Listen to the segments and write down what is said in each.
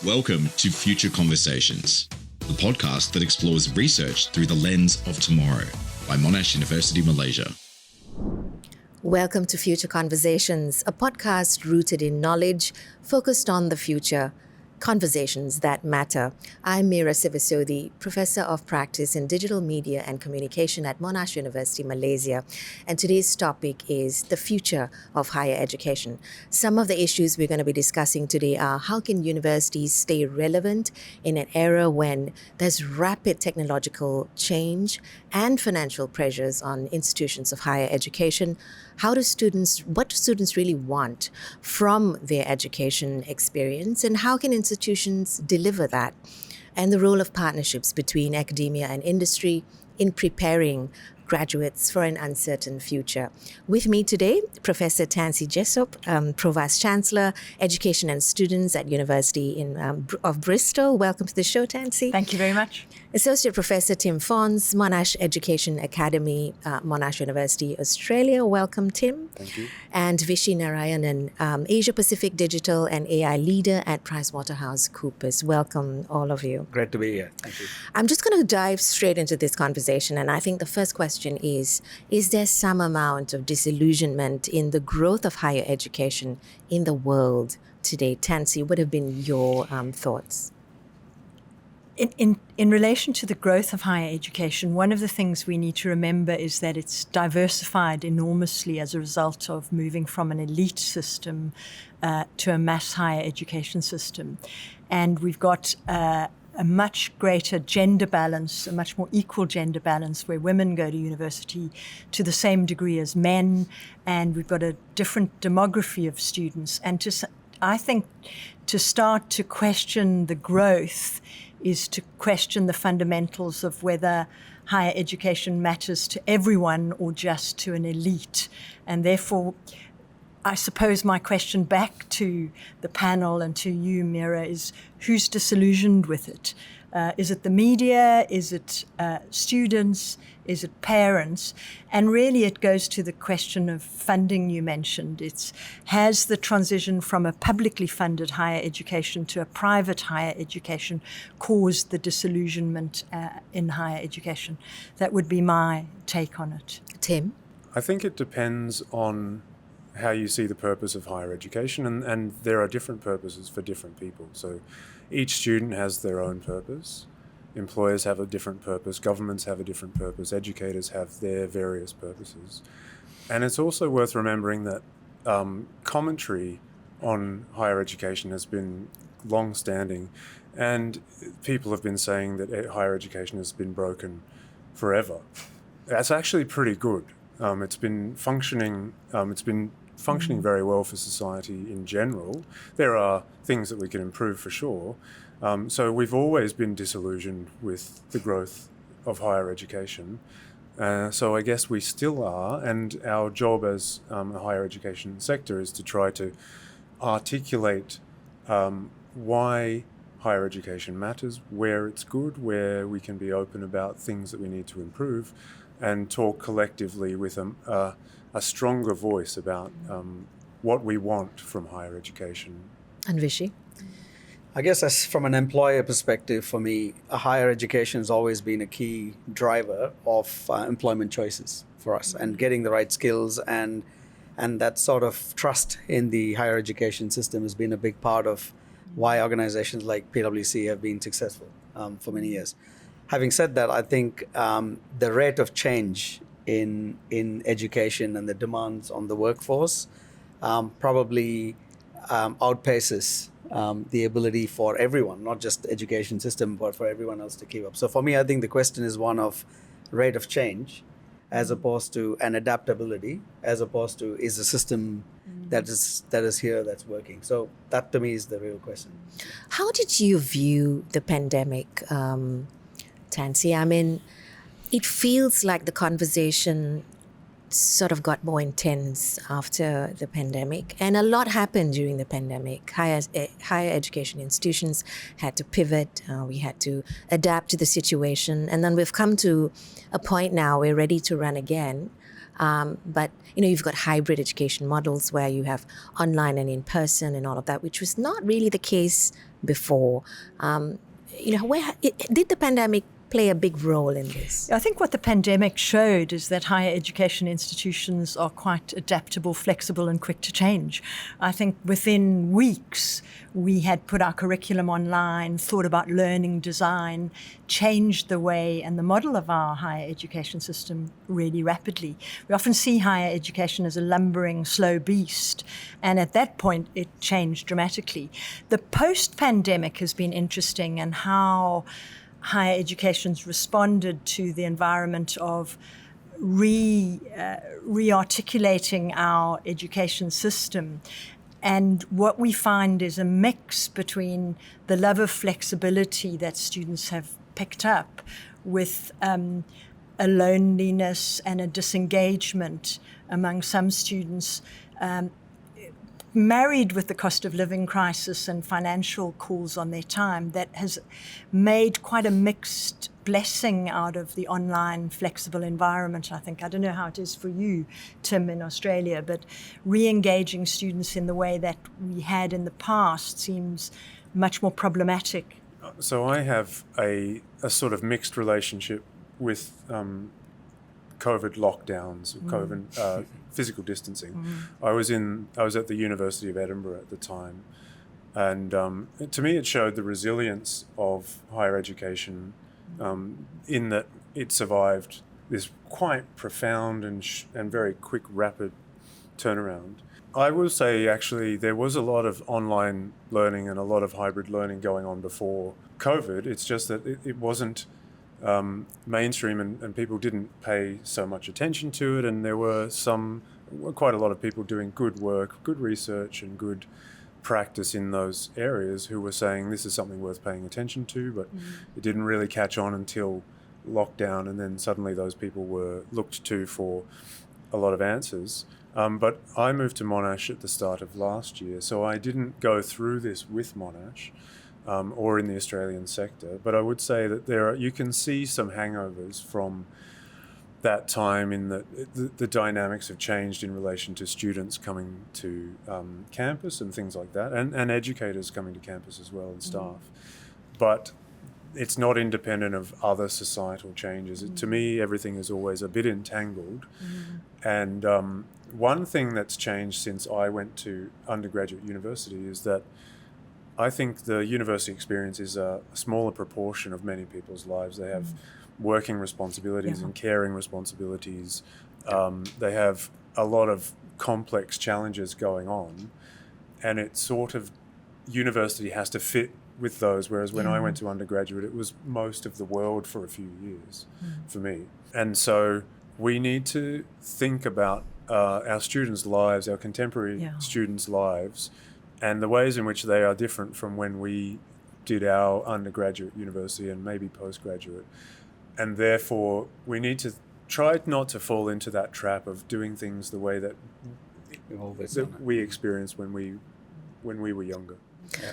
Welcome to Future Conversations, the podcast that explores research through the lens of tomorrow by Monash University, Malaysia. Welcome to Future Conversations, a podcast rooted in knowledge, focused on the future, conversations that matter. I'm Meera Siva Soathy, Professor of Practice in Digital Media and Communication at Monash University, Malaysia. And today's topic is the future of higher education. Some of the issues we're going to be discussing today are how can universities stay relevant in an era when there's rapid technological change and financial pressures on institutions of higher education? What do students really want from their education experience, and how can institutions deliver that? And the role of partnerships between academia and industry in preparing graduates for an uncertain future. With me today, Professor Tansy Jessop, Pro-Vice Chancellor, Education and Students at University of Bristol. Welcome to the show, Tansy. Thank you very much. Associate Professor Tim Fawns, Monash Education Academy, Monash University, Australia. Welcome, Tim. Thank you. And Vishy Narayanan, Asia Pacific Digital and AI Leader at PricewaterhouseCoopers. Welcome, all of you. Great to be here. Thank you. I'm just going to dive straight into this conversation, and I think the first question is there some amount of disillusionment in the growth of higher education in the world today? Tansy, what have been your thoughts? In relation to the growth of higher education, one of the things we need to remember is that it's diversified enormously as a result of moving from an elite system to a mass higher education system. And we've got a much greater gender balance, a much more equal gender balance, where women go to university to the same degree as men, and we've got a different demography of students. And I think to start to question the growth is to question the fundamentals of whether higher education matters to everyone or just to an elite. And therefore, I suppose my question back to the panel and to you, Meera, is who's disillusioned with it? Is it the media? Is it students? Is it parents? And really it goes to the question of funding you mentioned. Has the transition from a publicly funded higher education to a private higher education caused the disillusionment in higher education? That would be my take on it. Tim? I think it depends on how you see the purpose of higher education, and there are different purposes for different people. So each student has their own purpose. Employers have a different purpose, governments have a different purpose, educators have their various purposes. And it's also worth remembering that commentary on higher education has been long-standing, and people have been saying that higher education has been broken forever. That's actually pretty good. It's been functioning very well for society in general. There are things that we can improve for sure. So we've always been disillusioned with the growth of higher education. So I guess we still are, and our job as a higher education sector is to try to articulate why higher education matters, where it's good, where we can be open about things that we need to improve, and talk collectively with a stronger voice about what we want from higher education. And Vishy? I guess as from an employer perspective, for me, higher education has always been a key driver of employment choices for us, and getting the right skills and that sort of trust in the higher education system has been a big part of why organizations like PwC have been successful for many years. Having said that, I think the rate of change in education and the demands on the workforce probably outpaces the ability for everyone, not just the education system, but for everyone else to keep up. So for me, I think the question is one of rate of change as opposed to an adaptability, as opposed to is a system that is here, that's working. So that to me is the real question. How did you view the pandemic, Tansy? I mean, it feels like the conversation sort of got more intense after the pandemic, and a lot happened during the pandemic. Higher education institutions had to pivot. We had to adapt to the situation, and then we've come to a point now we're ready to run again. But, you've got hybrid education models where you have online and in person and all of that, which was not really the case before. Did the pandemic play a big role in this? I think what the pandemic showed is that higher education institutions are quite adaptable, flexible, and quick to change. I think within weeks, we had put our curriculum online, thought about learning design, changed the way and the model of our higher education system really rapidly. We often see higher education as a lumbering, slow beast, and at that point, it changed dramatically. The post-pandemic has been interesting, and how higher education's responded to the environment of re-articulating our education system. And what we find is a mix between the love of flexibility that students have picked up with a loneliness and a disengagement among some students, married with the cost of living crisis and financial calls on their time, that has made quite a mixed blessing out of the online flexible environment, I think. I don't know how it is for you, Tim, in Australia, but re-engaging students in the way that we had in the past seems much more problematic. So I have a sort of mixed relationship with COVID lockdowns, COVID physical distancing. I was at the University of Edinburgh at the time, and to me it showed the resilience of higher education, in that it survived this quite profound and very quick, rapid turnaround. I will say, actually, there was a lot of online learning and a lot of hybrid learning going on before COVID. It's just that it wasn't mainstream, and people didn't pay so much attention to it, and there were quite a lot of people doing good work, good research and good practice in those areas who were saying this is something worth paying attention to, but it didn't really catch on until lockdown, and then suddenly those people were looked to for a lot of answers. But I moved to Monash at the start of last year, so I didn't go through this with Monash. Or in the Australian sector, but I would say that you can see some hangovers from that time, in that the dynamics have changed in relation to students coming to campus and things like that, and educators coming to campus as well, and staff. But it's not independent of other societal changes. To me, everything is always a bit entangled. And one thing that's changed since I went to undergraduate university is that I think the university experience is a smaller proportion of many people's lives. They have working responsibilities and caring responsibilities. They have a lot of complex challenges going on, and it sort of, university has to fit with those, whereas when I went to undergraduate, it was most of the world for a few years for me. And so we need to think about our students' lives, our contemporary students' lives, and the ways in which they are different from when we did our undergraduate university and maybe postgraduate. And therefore, we need to try not to fall into that trap of doing things the way that we experienced when we were younger.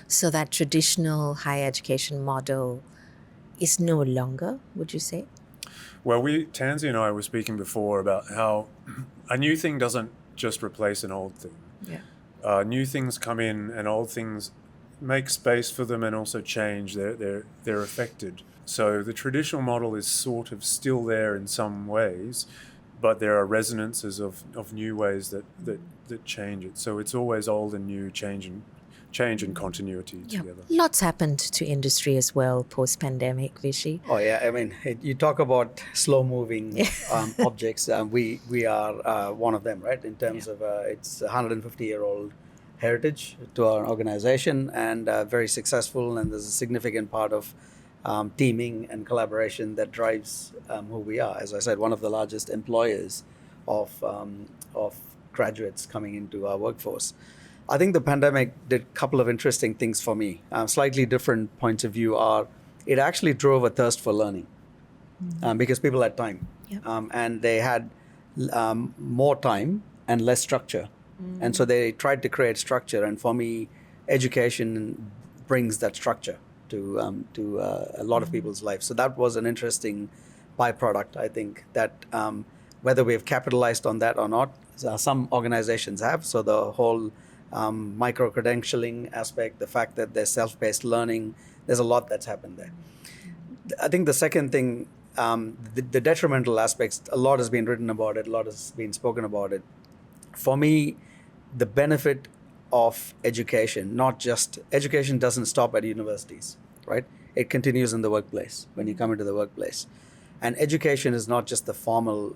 So that traditional higher education model is no longer, would you say? Well, Tansy and I were speaking before about how a new thing doesn't just replace an old thing. New things come in, and old things make space for them and also change. They're affected. So the traditional model is sort of still there in some ways, but there are resonances of new ways that change it. So it's always old and new, change and continuity together. Lots happened to industry as well post-pandemic, Vishy. Oh yeah, I mean, you talk about slow-moving objects. We are one of them, right? In terms of it's a 150-year-old heritage to our organization, and very successful. And there's a significant part of teaming and collaboration that drives who we are. As I said, one of the largest employers of graduates coming into our workforce. I think the pandemic did a couple of interesting things for me. Slightly different points of view are, it actually drove a thirst for learning because people had time and they had more time and less structure. And so they tried to create structure. And for me, education brings that structure to a lot of people's lives. So that was an interesting byproduct, I think, that Whether we've capitalized on that or not, some organizations have. So the whole micro-credentialing aspect, the fact that there's self-paced learning, there's a lot that's happened there. I think the second thing, the detrimental aspects, a lot has been written about it, a lot has been spoken about it. For me, the benefit of education, education doesn't stop at universities, right? It continues in the workplace, when you come into the workplace. And education is not just the formal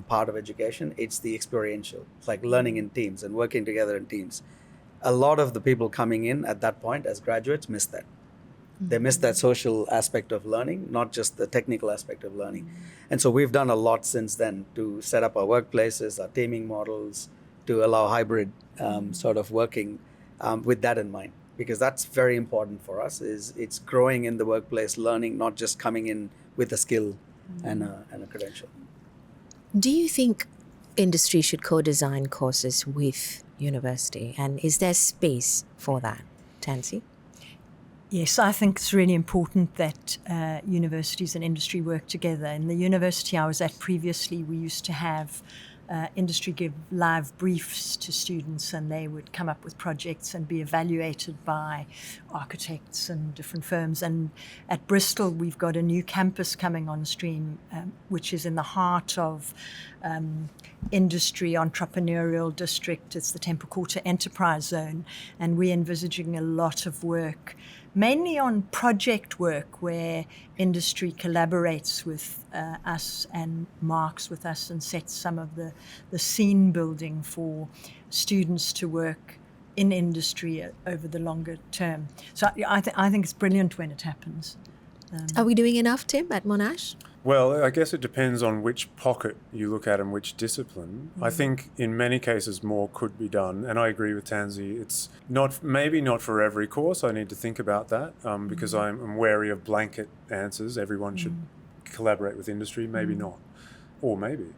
part of education, it's the experiential. It's like learning in teams and working together in teams. A lot of the people coming in at that point as graduates miss that. They miss that social aspect of learning, not just the technical aspect of learning. And so we've done a lot since then to set up our workplaces, our teaming models, to allow hybrid sort of working with that in mind. Because that's very important for us, is it's growing in the workplace, learning, not just coming in with a skill and a credential. Do you think industry should co-design courses with university? And is there space for that, Tansy? Yes, I think it's really important that universities and industry work together. In the university I was at previously, we used to have industry give live briefs to students, and they would come up with projects and be evaluated by architects and different firms. And at Bristol, we've got a new campus coming on stream, which is in the heart of industry entrepreneurial district. It's the Temple Quarter Enterprise Zone, and we're envisaging a lot of work, mainly on project work where industry collaborates with us and marks with us and sets some of the scene building for students to work in industry over the longer term. So I think it's brilliant when it happens. Are we doing enough, Tim, at Monash? Well, I guess it depends on which pocket you look at and which discipline. I think in many cases more could be done, and I agree with Tansy. It's maybe not for every course. I need to think about that because I'm wary of blanket answers. Everyone should collaborate with industry, maybe not, or maybe.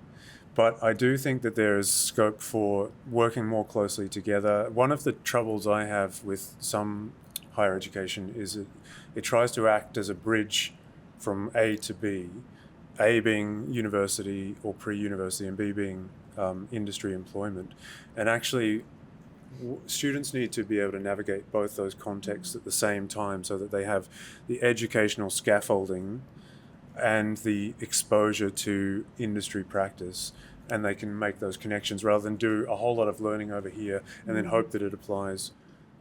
But I do think that there is scope for working more closely together. One of the troubles I have with some higher education is it tries to act as a bridge from A to B, A being university or pre-university and B being industry employment. And actually, students need to be able to navigate both those contexts at the same time so that they have the educational scaffolding and the exposure to industry practice, and they can make those connections rather than do a whole lot of learning over here and then hope that it applies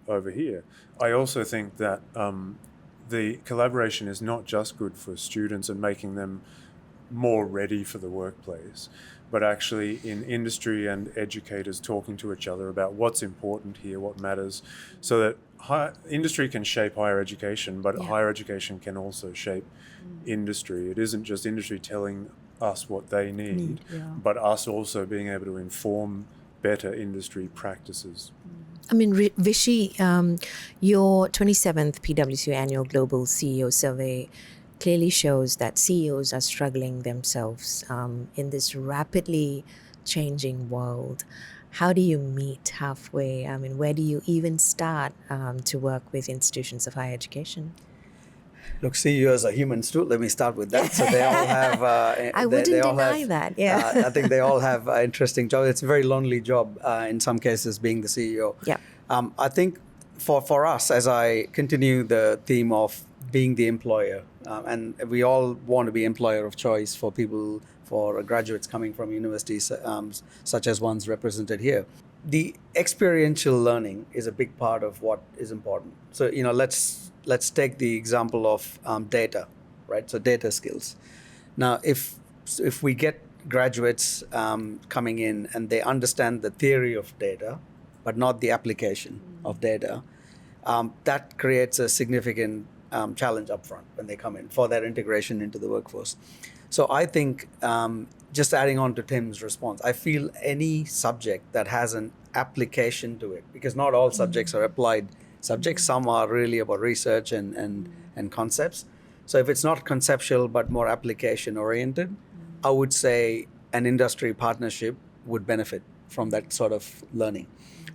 over here. I also think that the collaboration is not just good for students and making them more ready for the workplace, but actually in industry and educators talking to each other about what's important here, what matters, so that industry can shape higher education, but higher education can also shape industry. It isn't just industry telling us what they need, but us also being able to inform better industry practices. I mean, Vishy, your 27th PwC Annual Global CEO Survey clearly shows that CEOs are struggling themselves in this rapidly changing world. How do you meet halfway? I mean, where do you even start to work with institutions of higher education? Look, CEOs are humans too. Let me start with that. So they all have. I wouldn't deny that. Yeah, I think they all have interesting jobs. It's a very lonely job in some cases, being the CEO. Yeah. I think for us, as I continue the theme of being the employer, and we all want to be employer of choice for people, for graduates coming from universities such as ones represented here. The experiential learning is a big part of what is important. So let's take the example of data, right? So data skills. Now, if we get graduates coming in and they understand the theory of data, but not the application of data, that creates a significant challenge upfront when they come in for their integration into the workforce. So I think just adding on to Tim's response, I feel any subject that has an application to it, because not all subjects are applied subjects. Some are really about research and concepts. So if it's not conceptual but more application oriented, I would say an industry partnership would benefit from that sort of learning.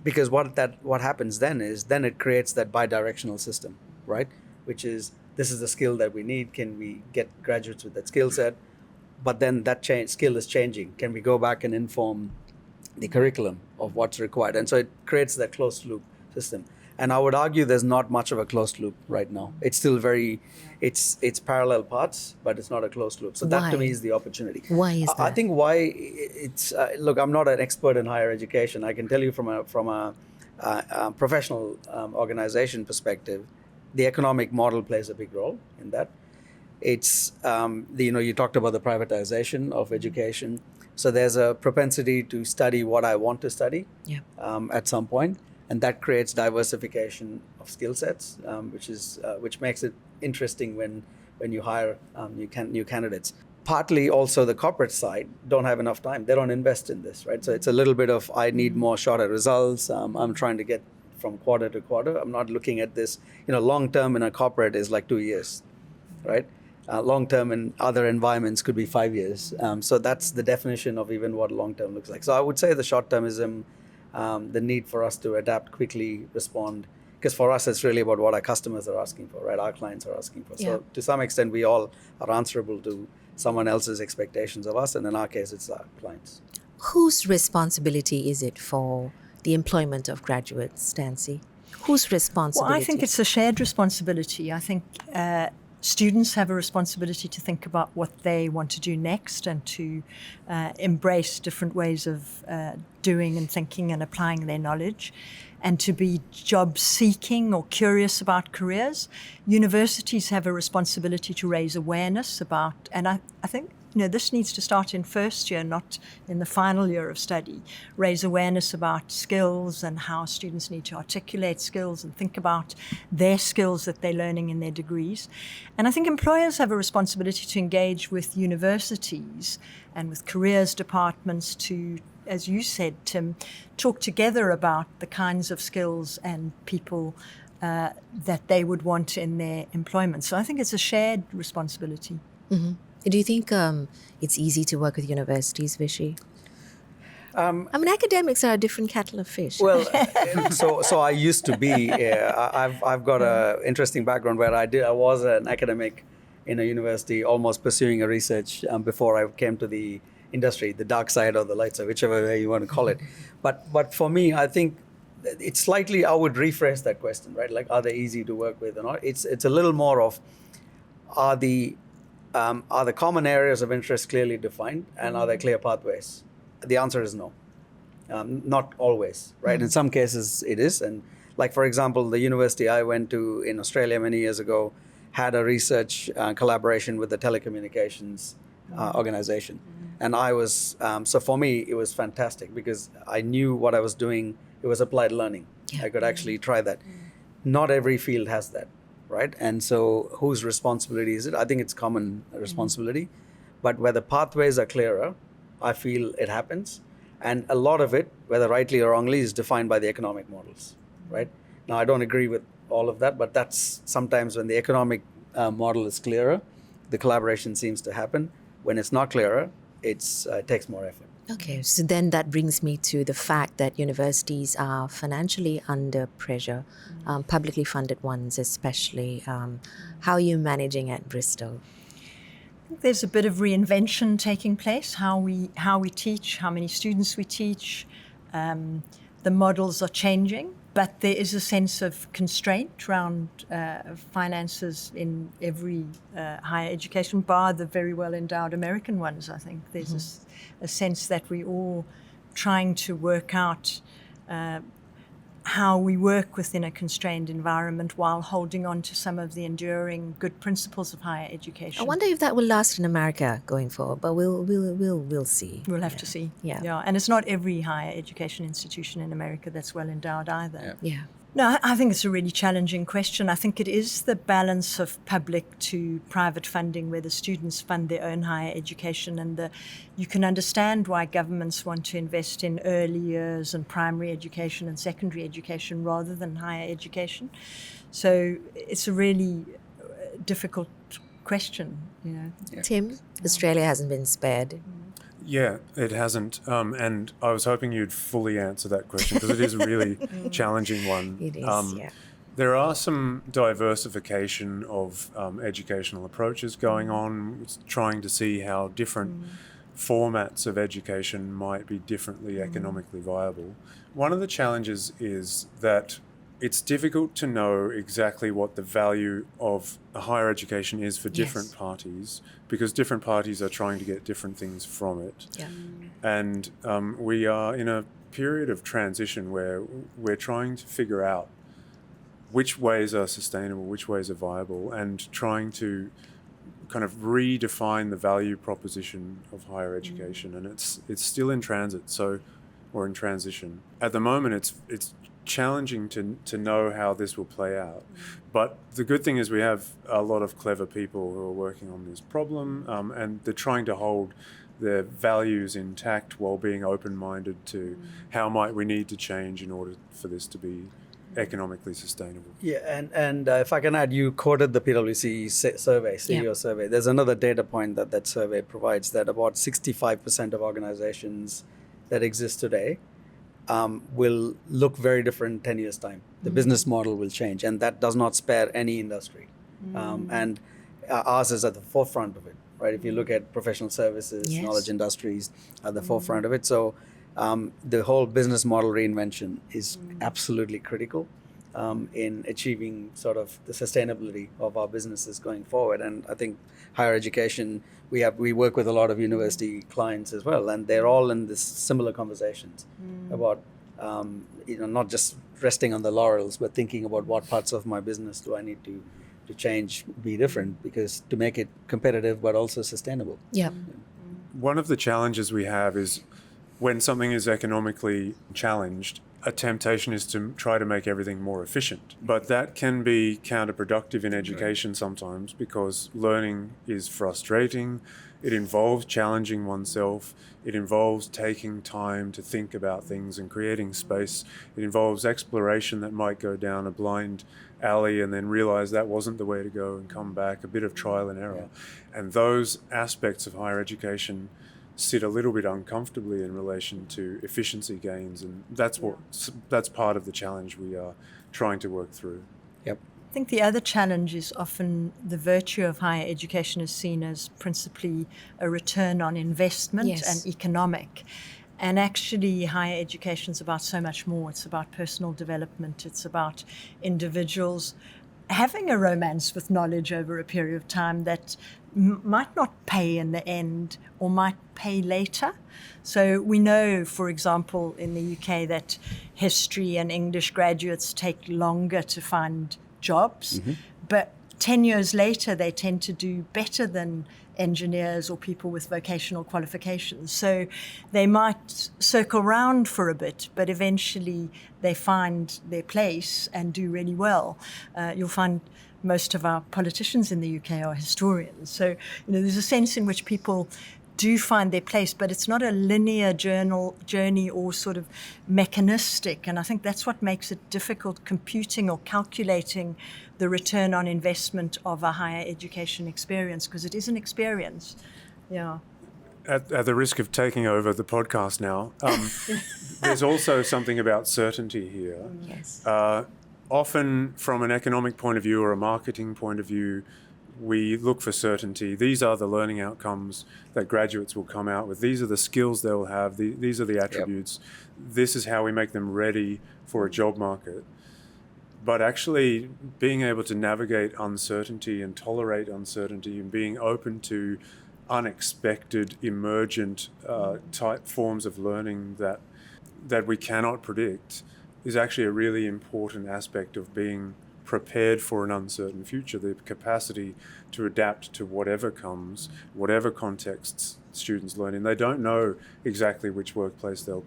Because what happens then is it creates that bidirectional system, right? Which is, this is the skill that we need. Can we get graduates with that skill set? but then that skill is changing. Can we go back and inform the curriculum of what's required? And so it creates that closed loop system. And I would argue there's not much of a closed loop right now. It's still it's parallel paths, but it's not a closed loop. So that to me is the opportunity. Why is that? I think why it's, look, I'm not an expert in higher education. I can tell you from a professional organization perspective, the economic model plays a big role in that. It's, you talked about the privatization of education. So there's a propensity to study what I want to study at some point. And that creates diversification of skill sets, which makes it interesting when you hire new candidates. Partly also the corporate side don't have enough time. They don't invest in this, right? So it's a little bit of, I need more shot at results. I'm trying to get from quarter to quarter. I'm not looking at this, long term in a corporate is like 2 years, right? Long term in other environments could be 5 years. So that's the definition of even what long term looks like. So I would say the short termism, the need for us to adapt quickly, respond, because for us it's really about what our customers are asking for, right? Our clients are asking for. So to some extent we all are answerable to someone else's expectations of us, and in our case it's our clients. Whose responsibility is it for the employment of graduates, Tansy? Whose responsibility? Well, I think it's a shared responsibility. I think students have a responsibility to think about what they want to do next and to embrace different ways of doing and thinking and applying their knowledge, and to be job seeking or curious about careers. Universities have a responsibility to raise awareness about, and I think this needs to start in first year, not in the final year of study. Raise awareness about skills and how students need to articulate skills and think about their skills that they're learning in their degrees. And I think employers have a responsibility to engage with universities and with careers departments to, as you said, Tim, talk together about the kinds of skills and people that they would want in their employment. So I think it's a shared responsibility. Mm-hmm. Do you think it's easy to work with universities, Vishy? Academics are a different kettle of fish. Well, so I used to be. I've got an interesting background where I was an academic in a university, almost pursuing a research before I came to the industry, the dark side or the light side, whichever way you want to call it. But for me, I think it's slightly. I would rephrase that question, right? Like, are they easy to work with or not? It's a little more of, are the common areas of interest clearly defined, and are there clear pathways? The answer is no. Not always, right? In some cases it is. And like, for example, the university I went to in Australia many years ago had a research collaboration with the telecommunications organization. And I was, so for me, it was fantastic because I knew what I was doing. It was applied learning. I could actually try that. Not every field has that. Right? And so whose responsibility is it? I think it's common responsibility. But where the pathways are clearer, I feel it happens. And a lot of it, whether rightly or wrongly, is defined by the economic models. Right? Now, I don't agree with all of that, but that's sometimes when the economic model is clearer, the collaboration seems to happen. When it's not clearer, it takes more effort. Okay, so then that brings me to the fact that universities are financially under pressure, publicly funded ones especially. How are you managing at Bristol? I think there's a bit of reinvention taking place, how we teach, how many students we teach. The models are changing, but there is a sense of constraint around finances in every higher education, bar the very well-endowed American ones, I think. There's a sense that we're all trying to work out how we work within a constrained environment while holding on to some of the enduring good principles of higher education. I wonder if that will last in America going forward, but we'll see. We'll have to see. Yeah. And it's not every higher education institution in America that's well endowed either. Yeah. No, I think it's a really challenging question. I think it is the balance of public to private funding where the students fund their own higher education, and you can understand why governments want to invest in early years and primary education and secondary education rather than higher education. So it's a really difficult question, Tim, Australia hasn't been spared. Yeah, it hasn't. And I was hoping you'd fully answer that question because it is a really challenging one. It is, There are some diversification of educational approaches going on, trying to see how different formats of education might be differently economically viable. One of the challenges is that it's difficult to know exactly what the value of a higher education is for different parties, because different parties are trying to get different things from it. Yeah. And we are in a period of transition where we're trying to figure out which ways are sustainable, which ways are viable, and trying to kind of redefine the value proposition of higher education. And it's still in transit, or in transition. At the moment, it's challenging to know how this will play out. But the good thing is we have a lot of clever people who are working on this problem, and they're trying to hold their values intact while being open-minded to how might we need to change in order for this to be economically sustainable. Yeah, and if I can add, you quoted the PwC survey, CEO survey. There's another data point that survey provides, that about 65% of organizations that exist today will look very different 10 years' time. The business model will change, and that does not spare any industry. And ours is at the forefront of it, right? If you look at professional services, knowledge industries at the forefront of it. So the whole business model reinvention is absolutely critical in achieving sort of the sustainability of our businesses going forward. And I think higher education, we work with a lot of university clients as well, and they're all in this similar conversations about not just resting on the laurels, but thinking about what parts of my business do I need to change, be different, because to make it competitive but also sustainable. One of the challenges we have is when something is economically challenged, a temptation is to try to make everything more efficient. But that can be counterproductive in education sometimes, because learning is frustrating. It involves challenging oneself. It involves taking time to think about things and creating space. It involves exploration that might go down a blind alley and then realize that wasn't the way to go and come back, a bit of trial and error. And those aspects of higher education sit a little bit uncomfortably in relation to efficiency gains, and that's part of the challenge we are trying to work through. I think the other challenge is often the virtue of higher education is seen as principally a return on investment and economic. And actually, higher education is about so much more. It's about personal development. It's about individuals having a romance with knowledge over a period of time that might not pay in the end or might pay later. So we know, for example, in the UK that history and English graduates take longer to find jobs, but 10 years later they tend to do better than engineers or people with vocational qualifications. So they might circle round for a bit, but eventually they find their place and do really well. You'll find most of our politicians in the UK are historians. So, there's a sense in which people do find their place, but it's not a linear journey or sort of mechanistic. And I think that's what makes it difficult computing or calculating the return on investment of a higher education experience, because it is an experience. At the risk of taking over the podcast now, there's also something about certainty here. Often from an economic point of view or a marketing point of view, we look for certainty. These are the learning outcomes that graduates will come out with. These are the skills they'll have. These are the attributes. This is how we make them ready for a job market. But actually being able to navigate uncertainty and tolerate uncertainty and being open to unexpected, emergent type forms of learning that we cannot predict is actually a really important aspect of being prepared for an uncertain future. The capacity to adapt to whatever comes, whatever contexts students learn in. They don't know exactly which workplace they'll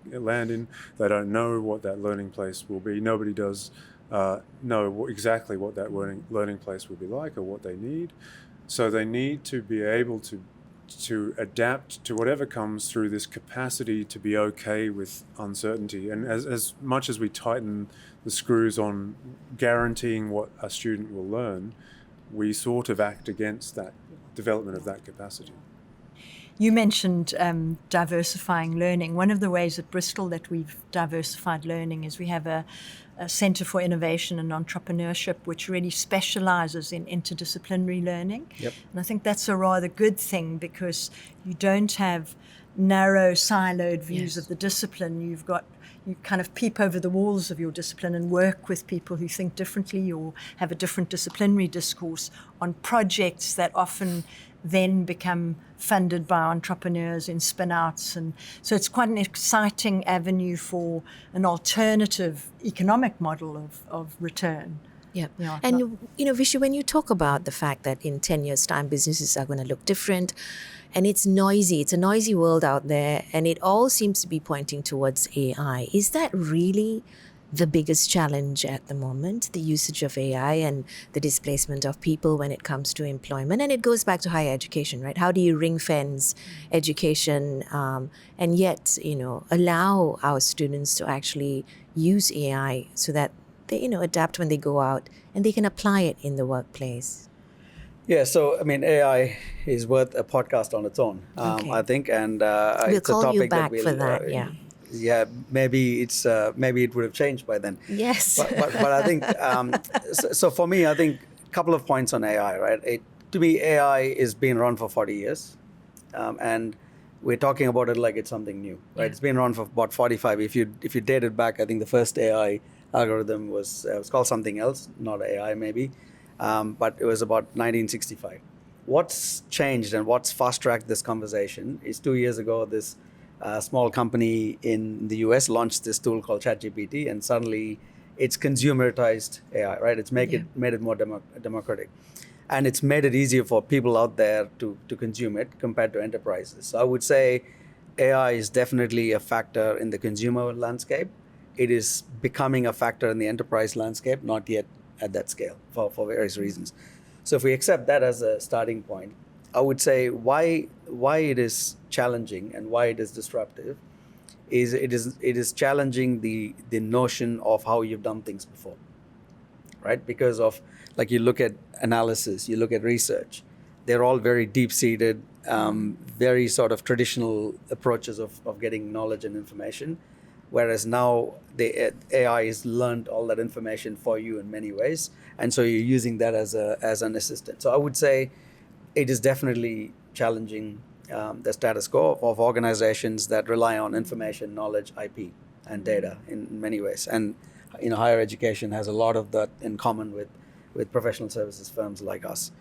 land in. They don't know what that learning place will be. Nobody does know exactly what that learning place will be like or what they need. So they need to be able to adapt to whatever comes through this capacity to be okay with uncertainty. And as much as we tighten the screws on guaranteeing what a student will learn, we sort of act against that development of that capacity. You mentioned diversifying learning. One of the ways at Bristol that we've diversified learning is we have a Center for Innovation and Entrepreneurship, which really specializes in interdisciplinary learning. Yep. And I think that's a rather good thing, because you don't have narrow, siloed views of the discipline. You kind of peep over the walls of your discipline and work with people who think differently or have a different disciplinary discourse on projects that often then become funded by entrepreneurs in spin-outs. And so it's quite an exciting avenue for an alternative economic model of return. Yeah. Yeah. And, Vishy, when you talk about the fact that in 10 years' time, businesses are going to look different, and it's noisy, it's a noisy world out there, and it all seems to be pointing towards AI. Is that really the biggest challenge at the moment, the usage of AI and the displacement of people when it comes to employment? And it goes back to higher education, right? How do you ring fence education and yet, allow our students to actually use AI so that they, adapt when they go out and they can apply it in the workplace? Yeah, so AI is worth a podcast on its own, Okay. I think, and We'll it's a call topic you back that for that, yeah. Yeah, maybe it would have changed by then. Yes. But I think so for me, I think a couple of points on AI, right? To me, AI is being run for 40 years, and we're talking about it like it's something new, right? Yeah. It's been run for about 45. If you date it back, I think the first AI algorithm was called something else, not AI maybe, but it was about 1965. What's changed and what's fast-tracked this conversation is 2 years ago, this small company in the US launched this tool called ChatGPT, and suddenly it's consumerized AI, right? It's made it more democratic. And it's made it easier for people out there to consume it compared to enterprises. So I would say AI is definitely a factor in the consumer landscape. It is becoming a factor in the enterprise landscape, not yet at that scale for various reasons. So if we accept that as a starting point, I would say why it is challenging and why it is disruptive is it is challenging the notion of how you've done things before, right? Because of, like, you look at analysis, you look at research, they're all very deep-seated, very sort of traditional approaches of getting knowledge and information, whereas now the AI has learned all that information for you in many ways, and so you're using that as an assistant. So I would say it is definitely challenging the status quo of organizations that rely on information, knowledge, IP, and data in many ways. And higher education has a lot of that in common with professional services firms like us.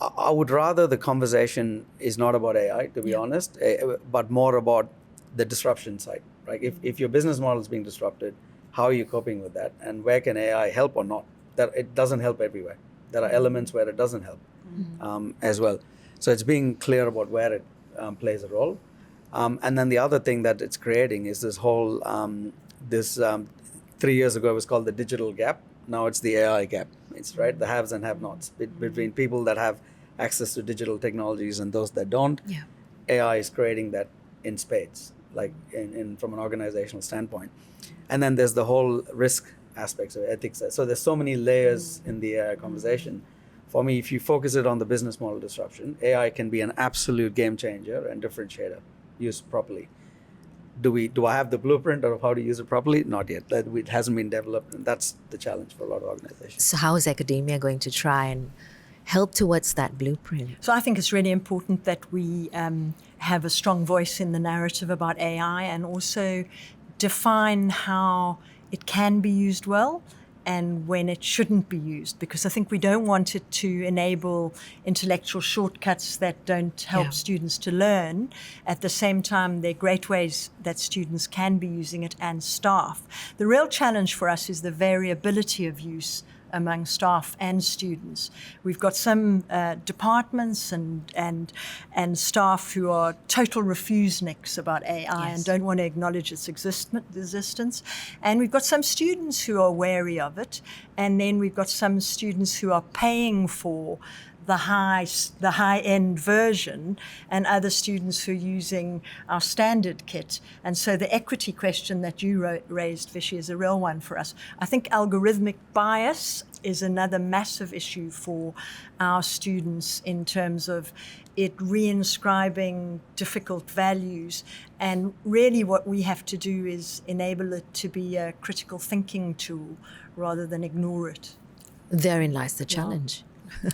I would rather the conversation is not about AI, to be honest, but more about the disruption side, right? If your business model is being disrupted, how are you coping with that? And where can AI help or not? That it doesn't help everywhere. There are elements where it doesn't help as well. So it's being clear about where it plays a role. And then the other thing that it's creating is this whole, 3 years ago it was called the digital gap. Now it's the AI gap. It's right, the haves and have-nots between people that have access to digital technologies and those that don't. Yeah. AI is creating that in spades, like in from an organizational standpoint. And then there's the whole risk aspects of ethics. So there's so many layers in the AI conversation. For me, if you focus it on the business model disruption, AI can be an absolute game changer and differentiator used properly. Do I have the blueprint of how to use it properly? Not yet. It hasn't been developed, and that's the challenge for a lot of organizations. So how is academia going to try and help towards that blueprint? So I think it's really important that we have a strong voice in the narrative about AI, and also define how it can be used well and when it shouldn't be used, because I think we don't want it to enable intellectual shortcuts that don't help students to learn. At the same time, there are great ways that students can be using it, and staff. The real challenge for us is the variability of use among staff and students. We've got some departments and staff who are total refuseniks about AI and don't want to acknowledge its existence. And we've got some students who are wary of it. And then we've got some students who are paying for the high-end version, and other students who are using our standard kit. And so the equity question that you raised, Vishy, is a real one for us. I think algorithmic bias is another massive issue for our students in terms of it reinscribing difficult values. And really what we have to do is enable it to be a critical thinking tool rather than ignore it. Therein lies the challenge.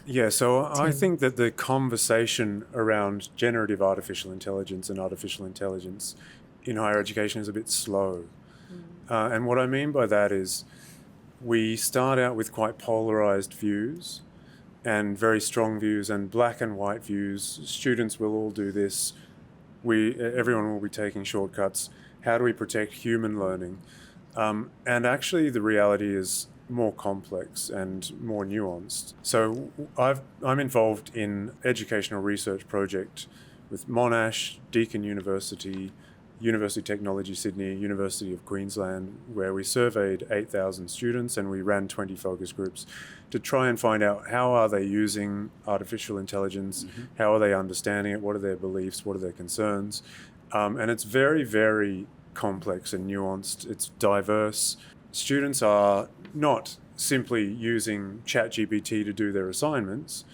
Yeah, so I think that the conversation around generative artificial intelligence and artificial intelligence in higher education is a bit slow. And what I mean by that is we start out with quite polarized views and very strong views and black and white views. Students will all do this. Everyone will be taking shortcuts. How do we protect human learning? And actually the reality is more complex and more nuanced. So I'm involved in educational research project with Monash, Deakin University, University of Technology Sydney, University of Queensland, where we surveyed 8,000 students and we ran 20 focus groups to try and find out how are they using artificial intelligence, how are they understanding it, what are their beliefs, what are their concerns. And it's very, very complex and nuanced. It's diverse. Students are not simply using ChatGPT to do their assignments.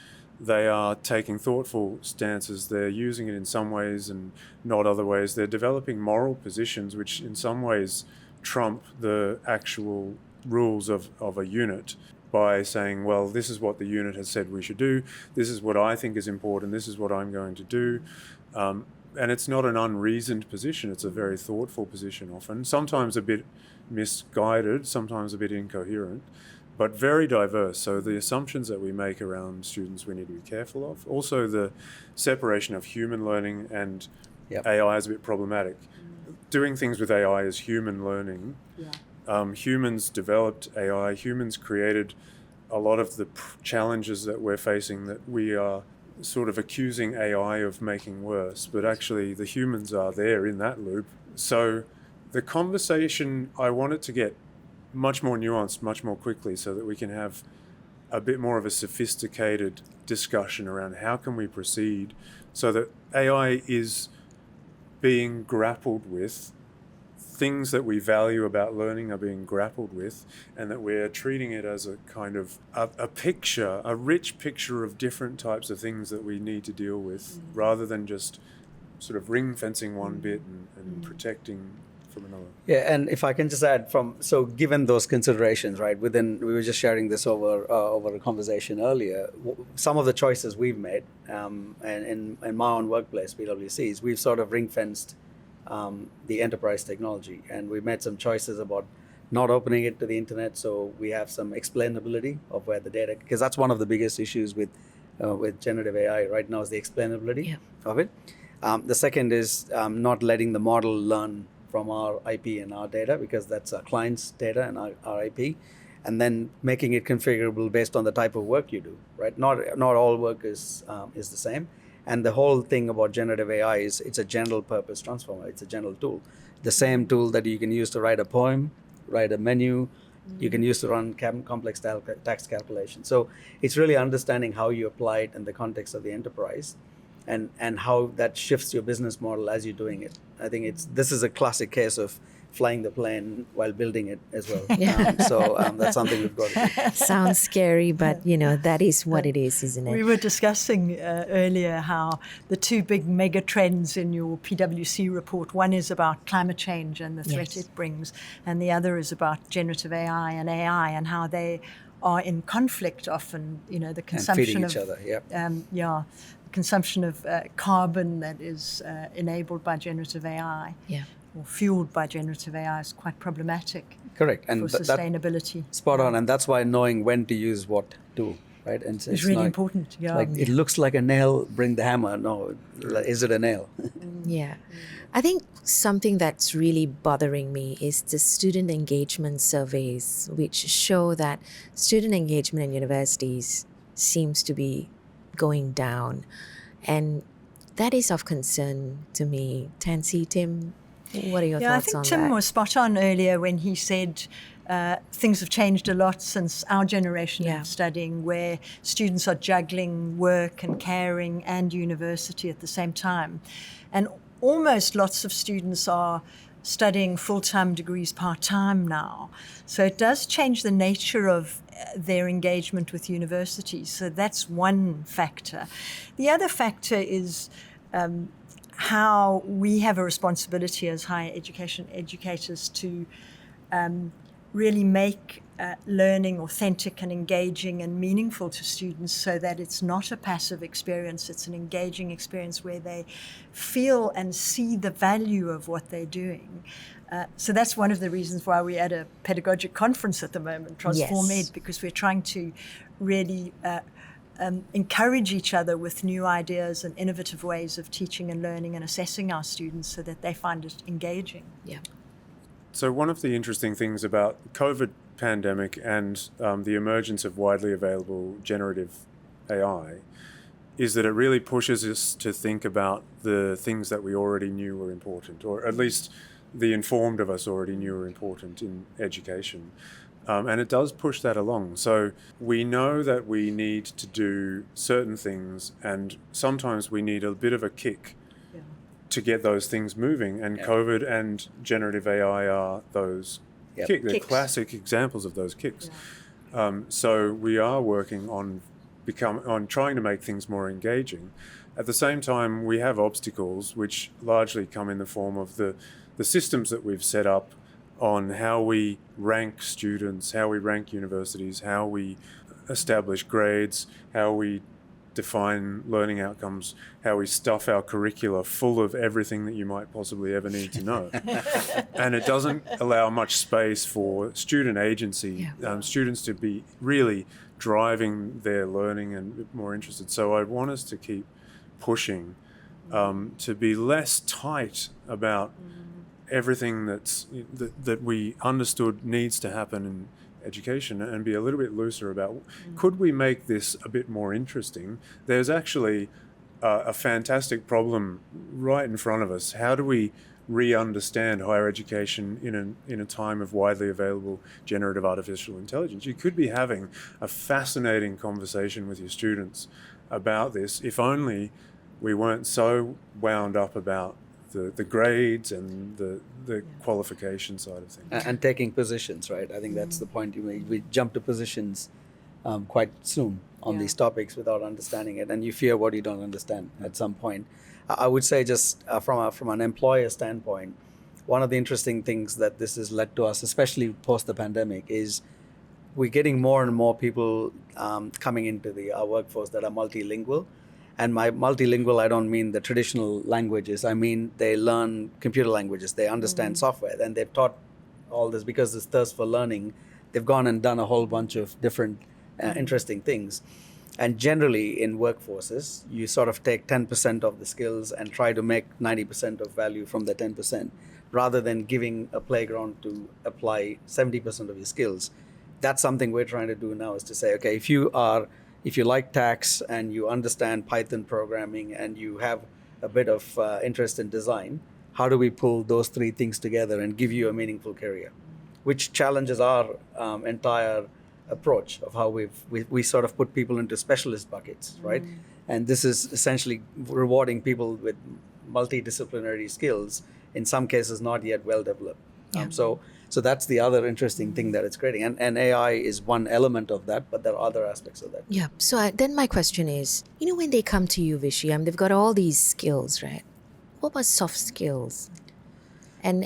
They are taking thoughtful stances. They're using it in some ways and not other ways. They're developing moral positions which in some ways trump the actual rules of a unit by saying, well, this is what the unit has said we should do. This is what I think is important. This is what I'm going to do. And it's not an unreasoned position. It's a very thoughtful position often, sometimes a bit misguided, sometimes a bit incoherent, but very diverse. So the assumptions that we make around students we need to be careful of. Also the separation of human learning and AI is a bit problematic. Doing things with AI is human learning. Humans developed AI, humans created a lot of the challenges that we're facing that we are sort of accusing AI of making worse, but actually the humans are there in that loop. So the conversation, I want it to get much more nuanced, much more quickly so that we can have a bit more of a sophisticated discussion around how can we proceed so that AI is being grappled with, things that we value about learning are being grappled with, and that we're treating it as a kind of a picture, a rich picture of different types of things that we need to deal with, rather than just sort of ring fencing one bit and protecting from another. Yeah, and if I can just add so given those considerations, right, we were just sharing this over a conversation earlier, some of the choices we've made, and in my own workplace, PwC, is we've sort of ring fenced the enterprise technology, and we made some choices about not opening it to the internet, so we have some explainability of where the data, because that's one of the biggest issues with generative AI right now is the explainability of it. The second is not letting the model learn from our IP and our data, because that's our client's data and our IP, and then making it configurable based on the type of work you do, right? Not all work is the same. And the whole thing about generative AI is it's a general purpose transformer. It's a general tool. The same tool that you can use to write a poem, write a menu, you can use to run complex tax calculations. So it's really understanding how you apply it in the context of the enterprise and how that shifts your business model as you're doing it. I think this is a classic case of flying the plane while building it as well. That's something we've got to do. Sounds scary, but that is what it is, isn't it? We were discussing earlier how the two big mega trends in your PwC report, one is about climate change and the threat it brings, and the other is about generative AI and how they are in conflict often, the consumption and feeding each other, consumption of carbon that is enabled by generative AI. Or fueled by generative AI is quite problematic. Correct. And for sustainability. Spot on. And that's why knowing when to use what tool, right? And it's really important. It looks like a nail, bring the hammer. No, is it a nail? I think something that's really bothering me is the student engagement surveys, which show that student engagement in universities seems to be going down. And that is of concern to me. Tansy, Tim, what are your thoughts on that? I think Tim was spot on earlier when he said things have changed a lot since our generation of studying, where students are juggling work and caring and university at the same time. And almost lots of students are studying full-time degrees part-time now. So it does change the nature of their engagement with universities. So that's one factor. The other factor is how we have a responsibility as higher education educators to really make learning authentic and engaging and meaningful to students, so that it's not a passive experience, it's an engaging experience where they feel and see the value of what they're doing. So that's one of the reasons why we're at a pedagogic conference at the moment, Transform Ed, because we're trying to really encourage each other with new ideas and innovative ways of teaching and learning and assessing our students so that they find it engaging. Yeah. So one of the interesting things about COVID pandemic and the emergence of widely available generative AI is that it really pushes us to think about the things that we already knew were important, or at least the informed of us already knew were important in education. And it does push that along. So we know that we need to do certain things, and sometimes we need a bit of a kick to get those things moving, and COVID and generative AI are those kicks. They're classic examples of those kicks. So we are working on trying to make things more engaging. At the same time, we have obstacles which largely come in the form of the systems that we've set up on how we rank students, how we rank universities, how we establish grades, how we define learning outcomes, how we stuff our curricula full of everything that you might possibly ever need to know. And it doesn't allow much space for student agency, students to be really driving their learning and more interested. So I want us to keep pushing to be less tight about everything that we understood needs to happen in education, and be a little bit looser about could we make this a bit more interesting? There's actually a fantastic problem right in front of us. How do we re-understand higher education in a time of widely available generative artificial intelligence? You could be having a fascinating conversation with your students about this if only we weren't so wound up about the grades and the qualification side of things. And taking positions, right? I think that's the point you made. We jump to positions quite soon on these topics without understanding it, and you fear what you don't understand at some point. I would say just from an employer standpoint, one of the interesting things that this has led to us, especially post the pandemic, is we're getting more and more people coming into our workforce that are multilingual. And by multilingual, I don't mean the traditional languages. I mean they learn computer languages. They understand software. And they've taught all this because this thirst for learning. They've gone and done a whole bunch of different interesting things. And generally in workforces, you sort of take 10% of the skills and try to make 90% of value from the 10%, rather than giving a playground to apply 70% of your skills. That's something we're trying to do now, is to say, okay, if you like tax and you understand Python programming and you have a bit of interest in design, how do we pull those three things together and give you a meaningful career? Which challenges our entire approach of how we sort of put people into specialist buckets, right? And this is essentially rewarding people with multidisciplinary skills, in some cases not yet well developed. So that's the other interesting thing that it's creating. And AI is one element of that, but there are other aspects of that. Yeah. So then my question is, when they come to you, Vishy, they've got all these skills, right? What about soft skills? And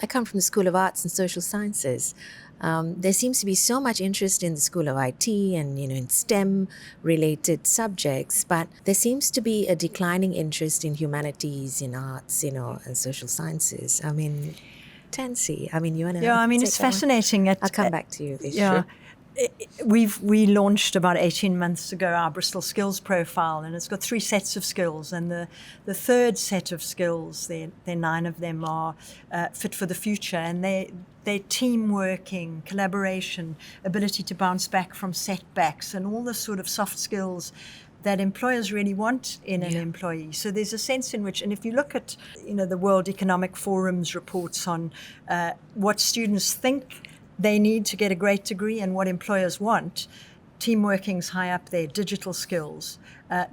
I come from the School of Arts and Social Sciences. There seems to be so much interest in the School of IT and, in STEM-related subjects, but there seems to be a declining interest in humanities, in arts, and social sciences. Tansy, you want to? Yeah, it's fascinating. I'll come back to you. Yeah, we launched about 18 months ago our Bristol skills profile, and it's got 3 sets of skills. And the third set of skills, there 9 of them are fit for the future, and they're team working, collaboration, ability to bounce back from setbacks, and all the sort of soft skills that employers really want in an employee. So there's a sense in which, and if you look at, the World Economic Forum's reports on what students think they need to get a great degree, and what employers want. Team working's high up there, digital skills,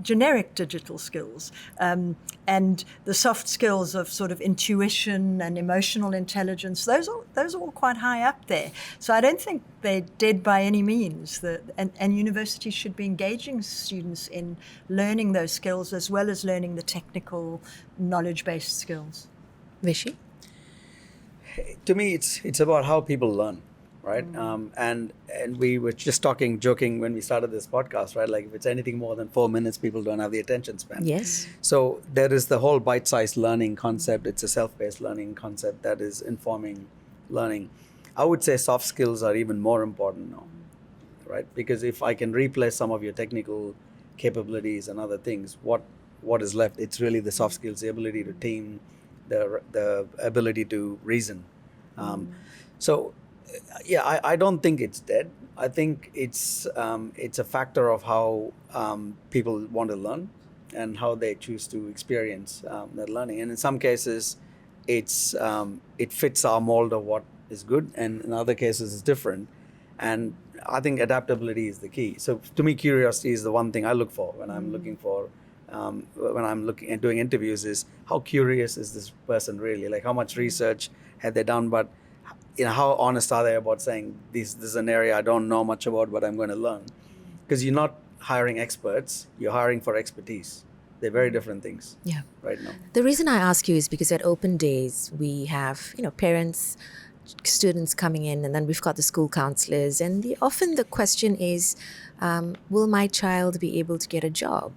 generic digital skills, and the soft skills of sort of intuition and emotional intelligence. Those are all quite high up there. So I don't think they're dead by any means. And universities should be engaging students in learning those skills as well as learning the technical, knowledge-based skills. Vishy? To me, it's about how people learn, right? And we were just joking when we started this podcast, right? Like if it's anything more than 4 minutes, people don't have the attention span. Yes. So there is the whole bite-sized learning concept. It's a self-paced learning concept that is informing learning. I would say soft skills are even more important now, right? Because if I can replace some of your technical capabilities and other things, what is left? It's really the soft skills, the ability to team, the ability to reason. So, yeah, I don't think it's dead. I think it's a factor of how people want to learn and how they choose to experience that learning. And in some cases, it fits our mold of what is good, and in other cases, it's different. And I think adaptability is the key. So to me, curiosity is the one thing I look for when I'm looking for. When I'm looking and doing interviews, is how curious is this person really? Like how much research had they done, but how honest are they about saying this is an area I don't know much about, but I'm going to learn? Because you're not hiring experts, you're hiring for expertise. They're very different things. Yeah. Right now. The reason I ask you is because at open days we have parents, students coming in, and then we've got the school counselors, and often the question is, will my child be able to get a job?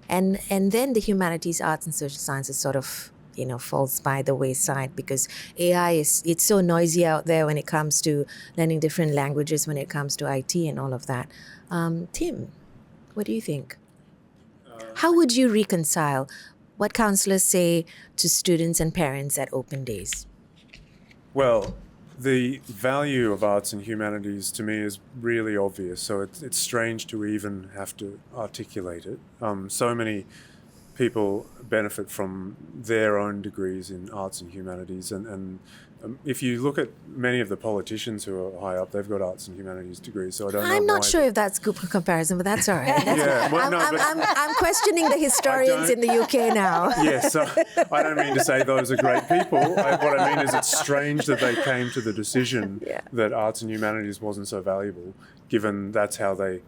And then the humanities, arts and social sciences sort of falls by the wayside because AI it's so noisy out there when it comes to learning different languages, when it comes to IT and all of that. Tim, what do you think? How would you reconcile what counselors say to students and parents at open days? Well, the value of arts and humanities to me is really obvious, so it's strange to even have to articulate it. So many people benefit from their own degrees in arts and humanities, and if you look at many of the politicians who are high up, they've got arts and humanities degrees. So I don't know. I'm not sure if that's good comparison, but that's all right. I'm questioning the historians in the UK now. Yes, so I don't mean to say those are great people. What I mean is it's strange that they came to the decision that arts and humanities wasn't so valuable, given that's how they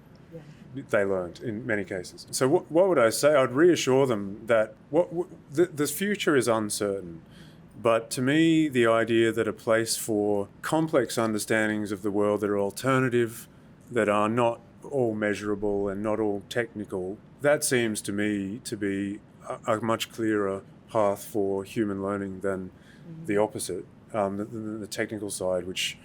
learned in many cases. So what would I say? I'd reassure them that the future is uncertain. But to me, the idea that a place for complex understandings of the world that are alternative, that are not all measurable and not all technical, that seems to me to be a much clearer path for human learning than the opposite, the technical side, which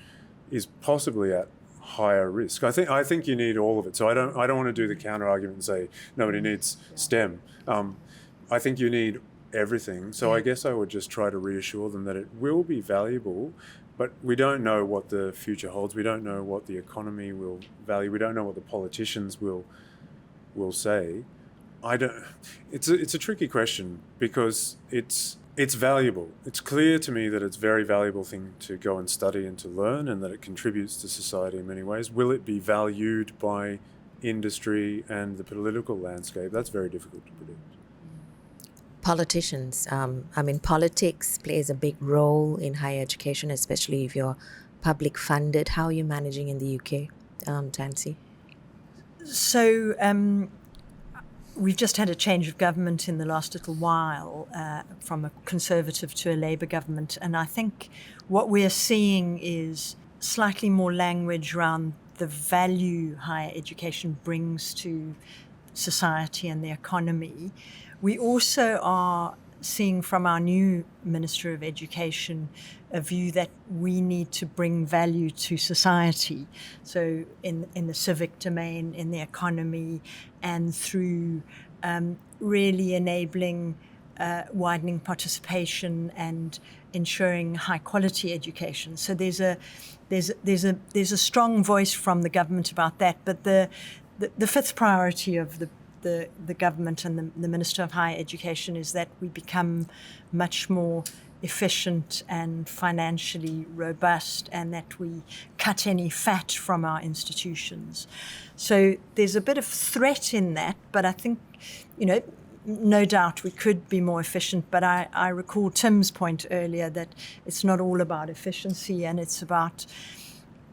is possibly at higher risk. I think you need all of it. So I don't want to do the counter argument and say nobody needs STEM. I think you need everything. So I guess I would just try to reassure them that it will be valuable, but we don't know what the future holds. We don't know what the economy will value. We don't know what the politicians will say. It's a tricky question because it's valuable. It's clear to me that it's a very valuable thing to go and study and to learn, and that it contributes to society in many ways. Will it be valued by industry and the political landscape? That's very difficult to predict. Politicians. Politics plays a big role in higher education, especially if you're public funded. How are you managing in the UK, Tansy? So we've just had a change of government in the last little while, from a Conservative to a Labour government, and I think what we're seeing is slightly more language around the value higher education brings to society and the economy. We also are seeing from our new Minister of Education a view that we need to bring value to society. So in the civic domain, in the economy, and through really enabling widening participation and ensuring high quality education. So there's a strong voice from the government about that. But the fifth priority of the government and the Minister of Higher Education is that we become much more efficient and financially robust, and that we cut any fat from our institutions. So there's a bit of threat in that, but I think, no doubt we could be more efficient, but I recall Tim's point earlier that it's not all about efficiency, and it's about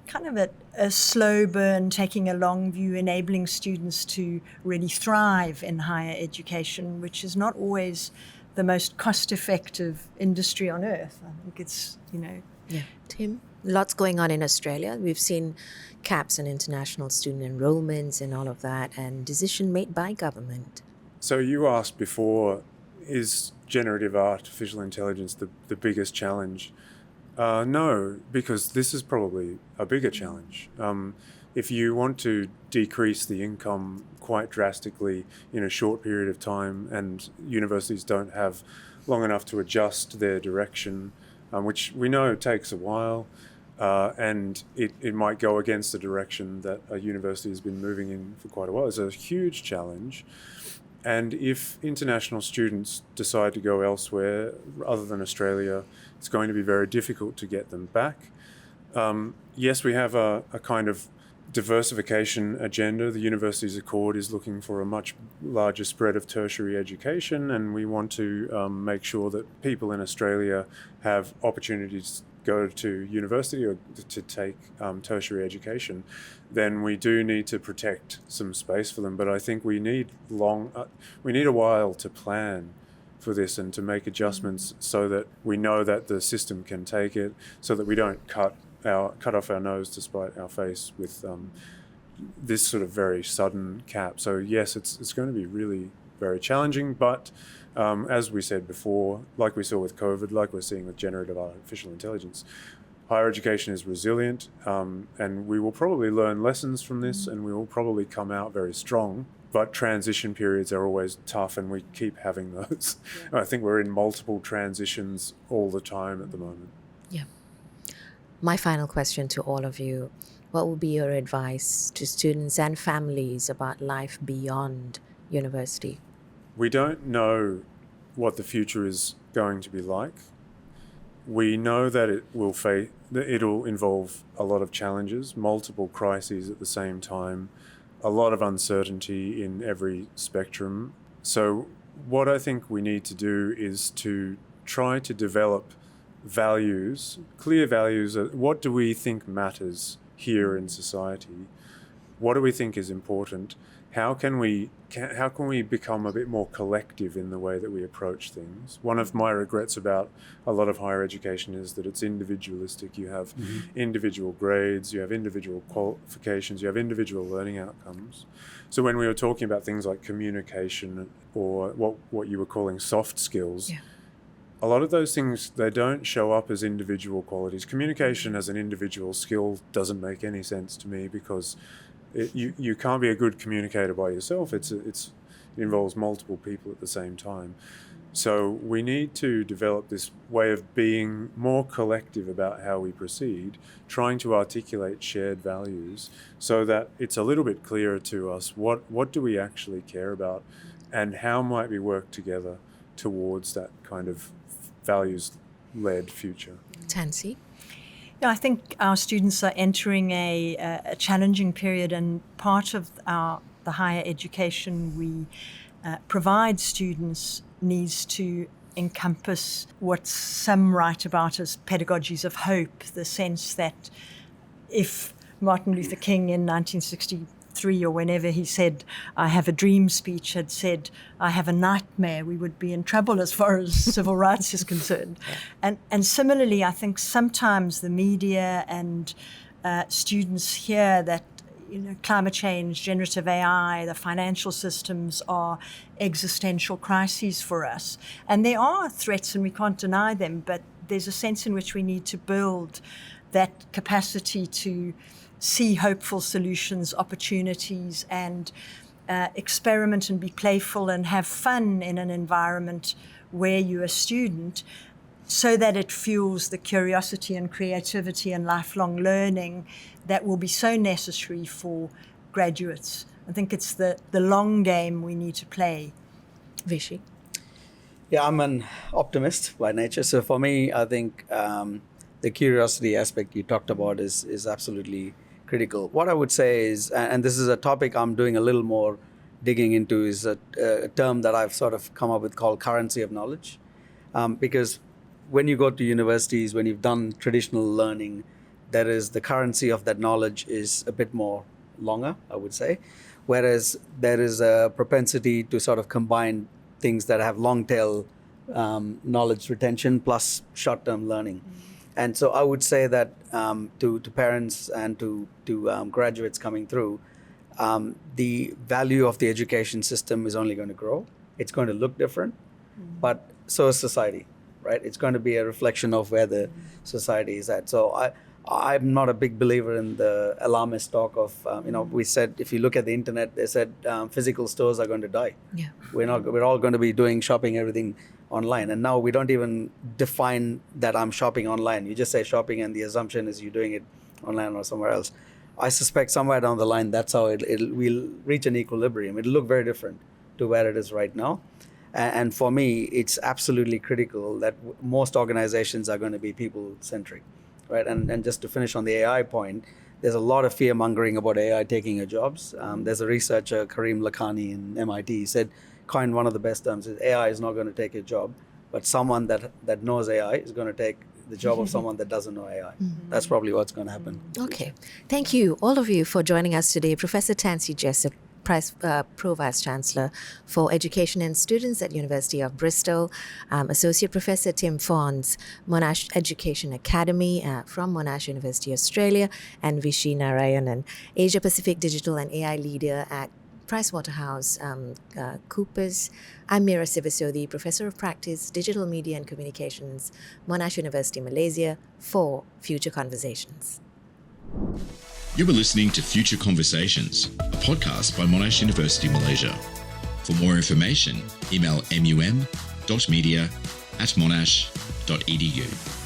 kind of a slow burn, taking a long view, enabling students to really thrive in higher education, which is not always the most cost-effective industry on earth. I think it's, Yeah. Tim, lots going on in Australia. We've seen caps on international student enrollments and all of that, and decision made by government. So you asked before, is generative artificial intelligence the biggest challenge? No, because this is probably a bigger challenge. If you want to decrease the income quite drastically in a short period of time, and universities don't have long enough to adjust their direction, which we know takes a while, and it might go against the direction that a university has been moving in for quite a while. It's a huge challenge. And if international students decide to go elsewhere other than Australia, it's going to be very difficult to get them back. Yes, we have a kind of diversification agenda. The Universities Accord is looking for a much larger spread of tertiary education, and we want to make sure that people in Australia have opportunities to go to university or to take tertiary education. Then we do need to protect some space for them. But I think we need a while to plan for this and to make adjustments so that we know that the system can take it, so that we don't cut off our nose to spite our face with this sort of very sudden cap. So yes, it's going to be really very challenging, but as we said before, like we saw with COVID, like we're seeing with generative artificial intelligence, higher education is resilient, and we will probably learn lessons from this, and we will probably come out very strong. But transition periods are always tough, and we keep having those. Yeah. I think we're in multiple transitions all the time at the moment. Yeah. My final question to all of you, what would be your advice to students and families about life beyond university? We don't know what the future is going to be like. We know that it'll involve a lot of challenges, multiple crises at the same time, a lot of uncertainty in every spectrum. So what I think we need to do is to try to develop values, clear values. What do we think matters here in society? What do we think is important? How can we become a bit more collective in the way that we approach things? One of my regrets about a lot of higher education is that it's individualistic. You have individual grades, you have individual qualifications, you have individual learning outcomes. So when we were talking about things like communication or what you were calling soft skills, a lot of those things, they don't show up as individual qualities. Communication as an individual skill doesn't make any sense to me, because you can't be a good communicator by yourself. It involves multiple people at the same time. So we need to develop this way of being more collective about how we proceed, trying to articulate shared values so that it's a little bit clearer to us what do we actually care about, and how might we work together towards that kind of values-led future. Tansy? Yeah, I think our students are entering a challenging period, and part of the higher education we provide students needs to encompass what some write about as pedagogies of hope, the sense that if Martin Luther King in 1963 or whenever he said, "I have a dream" speech had said, "I have a nightmare," we would be in trouble as far as civil rights is concerned. And similarly, I think sometimes the media and students hear that climate change, generative AI, the financial systems are existential crises for us. And there are threats and we can't deny them, but there's a sense in which we need to build that capacity to see hopeful solutions, opportunities, and experiment and be playful and have fun in an environment where you're a student, so that it fuels the curiosity and creativity and lifelong learning that will be so necessary for graduates. I think it's the long game we need to play. Vishy? Yeah, I'm an optimist by nature. So for me, I think the curiosity aspect you talked about is absolutely critical. What I would say is, and this is a topic I'm doing a little more digging into, is a term that I've sort of come up with called currency of knowledge. Because when you go to universities, when you've done traditional learning, there is the currency of that knowledge is a bit more longer, I would say. Whereas there is a propensity to sort of combine things that have long tail knowledge retention plus short term learning. And so I would say that to parents and to graduates coming through, the value of the education system is only going to grow. It's going to look different, but so is society, right? It's going to be a reflection of where the society is at. So I'm not a big believer in the alarmist talk of, we said, if you look at the internet, they said physical stores are going to die. Yeah. We're all going to be doing shopping, everything online. And now we don't even define that I'm shopping online. You just say shopping and the assumption is you're doing it online or somewhere else. I suspect somewhere down the line, that's how we'll reach an equilibrium. It'll look very different to where it is right now. And for me, it's absolutely critical that most organizations are going to be people-centric, right? And just to finish on the AI point, there's a lot of fear-mongering about AI taking your jobs. There's a researcher, Karim Lakhani in MIT, said, coined one of the best terms, is AI is not going to take your job, but someone that knows AI is going to take the job of someone that doesn't know AI. That's probably what's going to happen. Okay. Thank you, all of you, for joining us today. Professor Tansy Jessop, Pro-Vice Chancellor for Education and Students at University of Bristol, Associate Professor Tim Fawns, Monash Education Academy from Monash University, Australia, and Vishy Narayanan, Asia Pacific Digital and AI Leader at PricewaterhouseCoopers. I'm Meera Siva Soathy, Professor of Practice, Digital Media and Communications, Monash University, Malaysia, for Future Conversations. You were listening to Future Conversations, a podcast by Monash University, Malaysia. For more information, email mum.media@monash.edu.